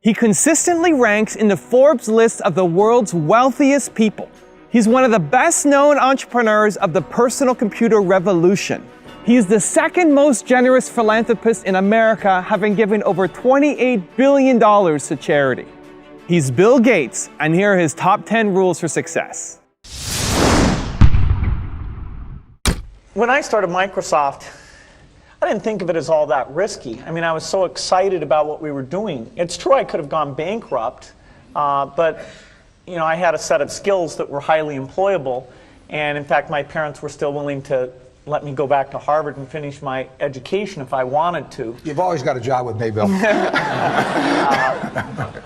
He consistently ranks in the Forbes list of the world's wealthiest people. He's one of the best-known entrepreneurs of the personal computer revolution. He is the second most generous philanthropist in America, having given over $28 billion to charity. He's Bill Gates, and here are his top 10 rules for success. When I started Microsoft, I didn't think of it as all that risky. I mean, I was so excited about what we were doing. It's true I could have gone bankrupt, but I had a set of skills that were highly employable. And in fact, my parents were still willing to let me go back to Harvard and finish my education if I wanted to. You've always got a job with me, Bill.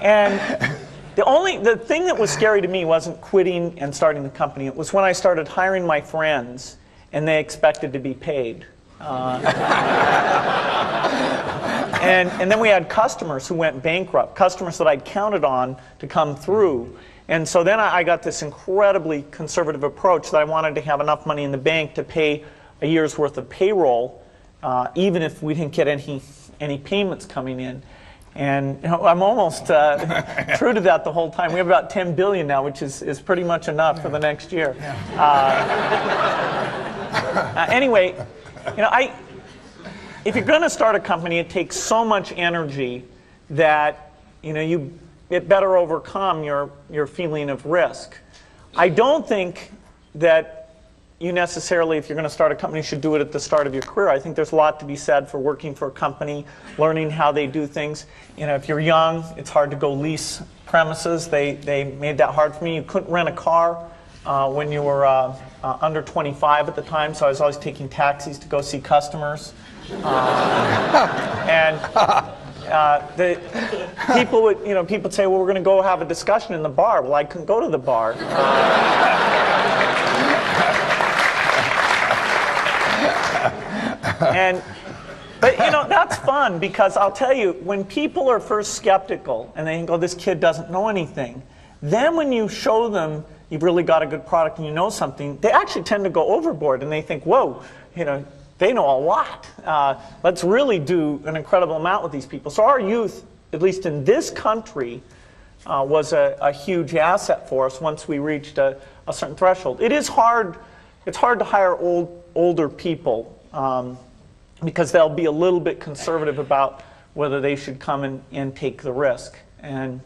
And the thing that was scary to me wasn't quitting and starting the company. It was when I started hiring my friends and they expected to be paid. And then we had customers who went bankrupt, customers that I'd counted on to come through. And so then I got this incredibly conservative approach that I wanted to have enough money in the bank to pay a year's worth of payroll, even if we didn't get any payments coming in. And I'm almost true to that the whole time. We have about 10 billion now, which is pretty much enough for the next year. Anyway, if you're going to start a company, it takes so much energy that it better overcome your feeling of risk. I don't think that you necessarily, if you're going to start a company, should do it at the start of your career. I think there's a lot to be said for working for a company, learning how they do things. If you're young, it's hard to go lease premises. They made that hard for me. You couldn't rent a car when you were under 25 at the time, so I was always taking taxis to go see customers. The people would, people say, well, we're going to go have a discussion in the bar. Well, I couldn't go to the bar. But that's fun, because I'll tell you, when people are first skeptical and they think, oh, this kid doesn't know anything, then when you show them you've really got a good product and you know something, they actually tend to go overboard and they think, whoa, they know a lot. Let's really do an incredible amount with these people. So our youth, at least in this country, was a huge asset for us once we reached a certain threshold. It's hard to hire older people because they'll be a little bit conservative about whether they should come and take the risk. And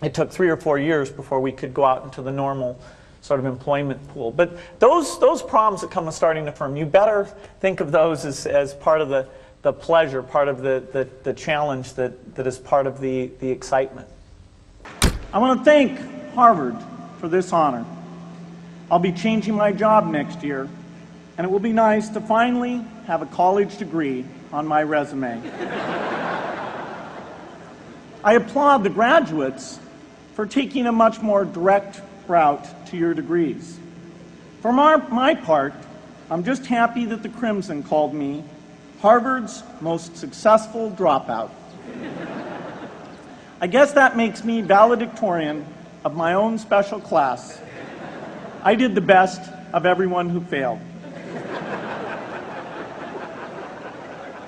it took 3 or 4 years before we could go out into the normal sort of employment pool. But those problems that come with starting a firm, you better think of those as part of the pleasure, part of the challenge that is part of the excitement. I want to thank Harvard for this honor. I'll be changing my job next year, and it will be nice to finally have a college degree on my resume. I applaud the graduates for taking a much more direct route to your degrees. For my part, I'm just happy that the Crimson called me Harvard's most successful dropout. I guess that makes me valedictorian of my own special class. I did the best of everyone who failed.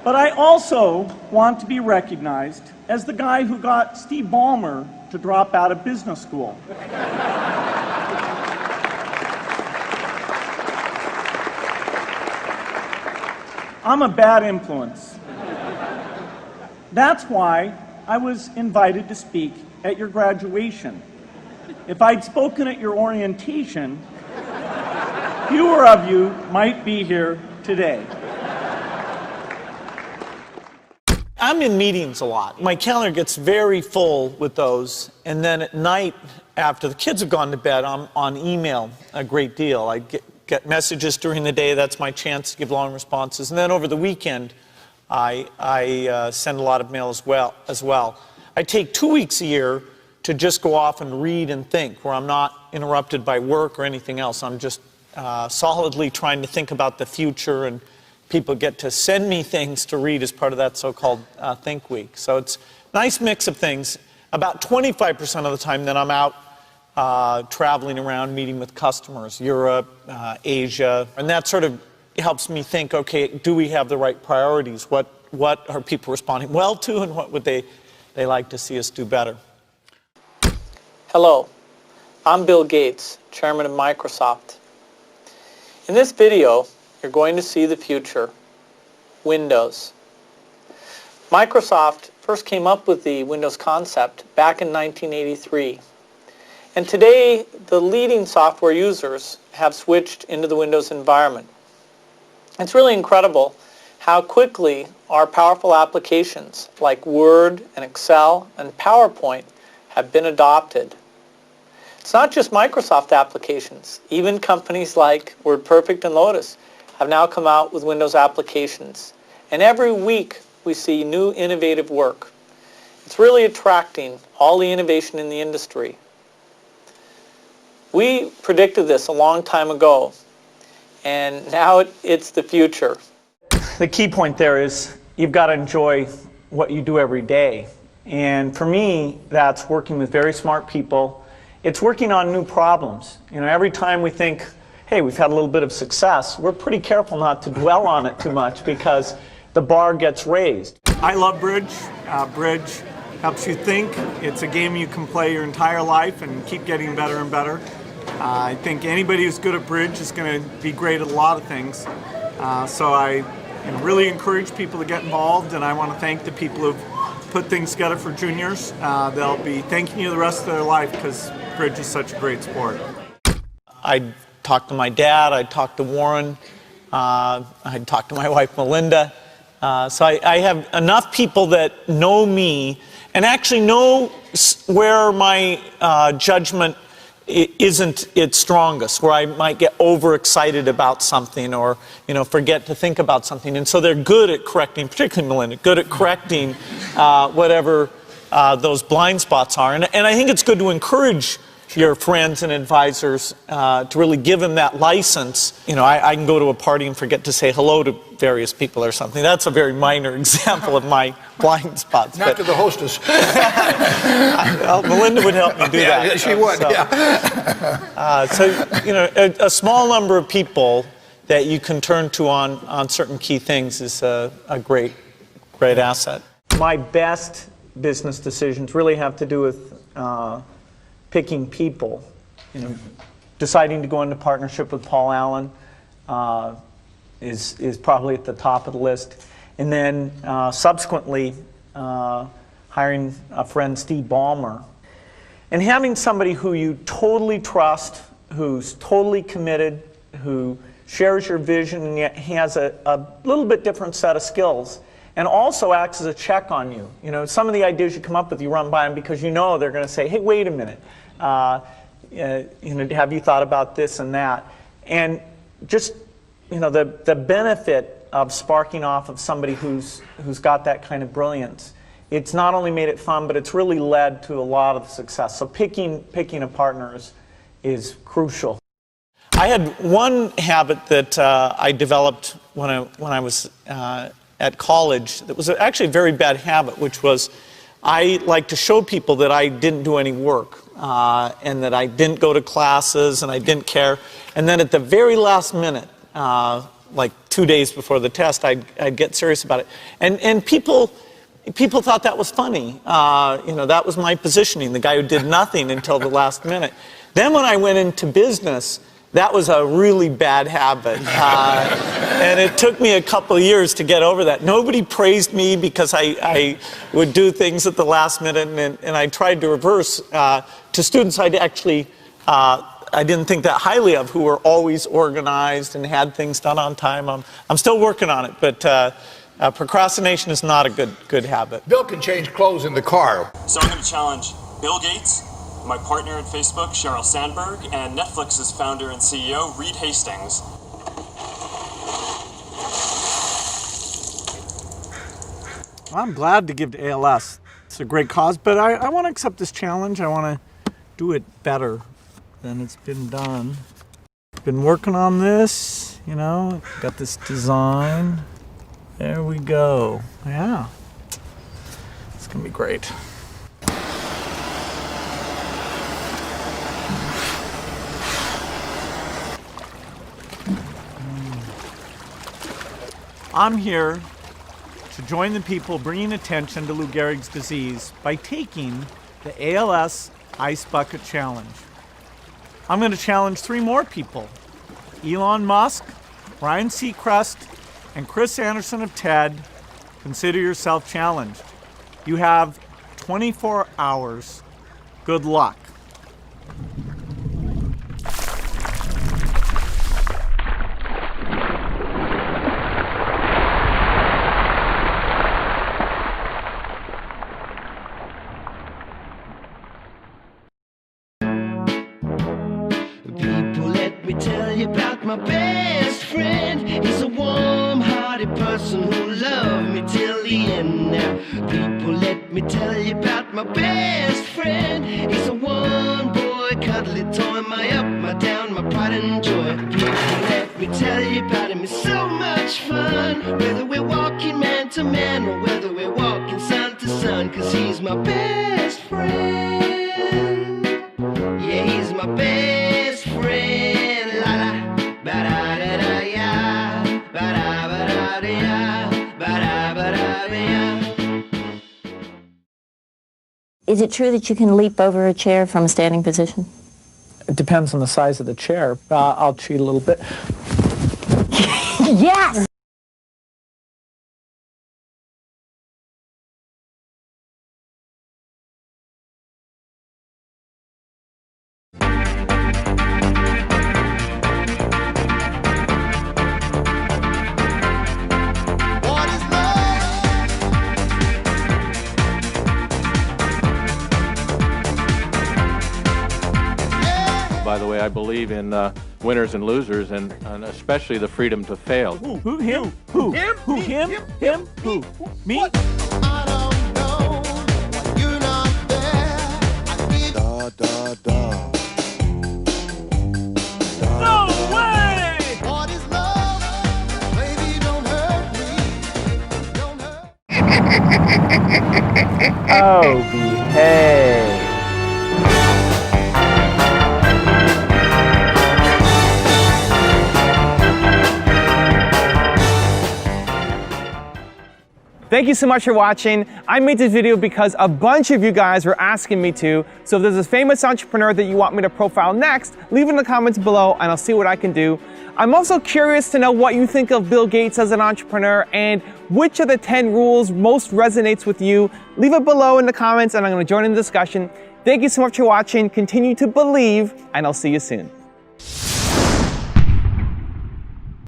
But I also want to be recognized as the guy who got Steve Ballmer to drop out of business school. I'm a bad influence. That's why I was invited to speak at your graduation. If I'd spoken at your orientation, fewer of you might be here today. I'm in meetings a lot. My calendar gets very full with those, and then at night, after the kids have gone to bed, I'm on email a great deal. I get messages during the day. That's my chance to give long responses. And then over the weekend, I send a lot of mail as well. I take 2 weeks a year to just go off and read and think, where I'm not interrupted by work or anything else. I'm just solidly trying to think about the future, and people get to send me things to read as part of that so-called Think Week. So it's a nice mix of things. About 25% of the time then I'm out traveling around, meeting with customers, Europe, Asia, and that sort of helps me think, okay, do we have the right priorities? What are people responding well to, and what would they They like to see us do better. Hello, I'm Bill Gates, Chairman of Microsoft. In this video, you're going to see the future, Windows. Microsoft first came up with the Windows concept back in 1983. And today, the leading software users have switched into the Windows environment. It's really incredible how quickly our powerful applications like Word and Excel and PowerPoint have been adopted. It's not just Microsoft applications. Even companies like WordPerfect and Lotus have now come out with Windows applications. And every week we see new innovative work. It's really attracting all the innovation in the industry. We predicted this a long time ago, and now it's the future. The key point there is you've got to enjoy what you do every day. And for me, that's working with very smart people. It's working on new problems. You know, every time we think, hey, we've had a little bit of success, we're pretty careful not to dwell on it too much because the bar gets raised. I love bridge. Bridge helps you think. It's a game you can play your entire life and keep getting better and better. I think anybody who's good at bridge is going to be great at a lot of things. So I really encourage people to get involved, and I want to thank the people who've put things together for juniors. They'll be thanking you the rest of their life because bridge is such a great sport. I talked to my dad, I talked to Warren, I talked to my wife Melinda. So I have enough people that know me and actually know where my judgment isn't its strongest, where I might get overexcited about something or forget to think about something. And so they're good at correcting, particularly Melinda, good at correcting whatever those blind spots are. And I think it's good to encourage your friends and advisors to really give them that license. I can go to a party and forget to say hello to various people or something. That's a very minor example of my blind spots. Not to the hostess. Well, Melinda would help me do that. Yeah, she would, So, a small number of people that you can turn to on certain key things is a great asset. My best business decisions really have to do with picking people. Deciding to go into partnership with Paul Allen is probably at the top of the list. And then subsequently hiring a friend, Steve Ballmer. And having somebody who you totally trust, who's totally committed, who shares your vision and yet has a little bit different set of skills, and also acts as a check on you. Some of the ideas you come up with, you run by them because they're going to say, hey, wait a minute. Have you thought about this and that? And just, the benefit of sparking off of somebody who's got that kind of brilliance, it's not only made it fun, but it's really led to a lot of success. So picking a partner is crucial. I had one habit that I developed when I was at college that was actually a very bad habit, which was I like to show people that I didn't do any work and that I didn't go to classes and I didn't care. And then at the very last minute, like 2 days before the test, I'd get serious about it. And people thought that was funny. That was my positioning, the guy who did nothing until the last minute. Then when I went into business, that was a really bad habit. And it took me a couple of years to get over that. Nobody praised me because I would do things at the last minute, and I tried to reverse to students I didn't think that highly of, who were always organized and had things done on time. I'm still working on it, but procrastination is not a good habit. Bill can change clothes in the car. So I'm going to challenge Bill Gates, my partner at Facebook, Sheryl Sandberg, and Netflix's founder and CEO, Reed Hastings. I'm glad to give to ALS. It's a great cause, but I want to accept this challenge. I want to do it better than it's been done. Been working on this, got this design. There we go. Yeah. It's going to be great. I'm here to join the people bringing attention to Lou Gehrig's disease by taking the ALS Ice Bucket Challenge. I'm going to challenge 3 more people: Elon Musk, Ryan Seacrest, and Chris Anderson of TED. Consider yourself challenged. You have 24 hours. Good luck. People, let me tell you about my best friend. He's a warm-hearted person who loved me till the end. Now, people, let me tell you about my best friend. He's a one-boy, cuddly toy, my up, my down, my pride and joy. People, let me tell you about him. It's so much fun, whether we're walking man to man or whether we're walking sun to sun, 'cause he's my best friend. Yeah, he's my best friend. La la, ba da da da ya, ba da da ya, ba da da ya. Is it true that you can leap over a chair from a standing position? It depends on the size of the chair. I'll cheat a little bit. Yes! By the way, I believe in winners and losers, and especially the freedom to fail. Who? Him? Who? Him? Who? Him? Him? Who? Me? No way! Oh, behave. Thank you so much for watching. I made this video because a bunch of you guys were asking me to. So if there's a famous entrepreneur that you want me to profile next, leave it in the comments below and I'll see what I can do. I'm also curious to know what you think of Bill Gates as an entrepreneur and which of the 10 rules most resonates with you. Leave it below in the comments and I'm going to join in the discussion. Thank you so much for watching. Continue to believe and I'll see you soon.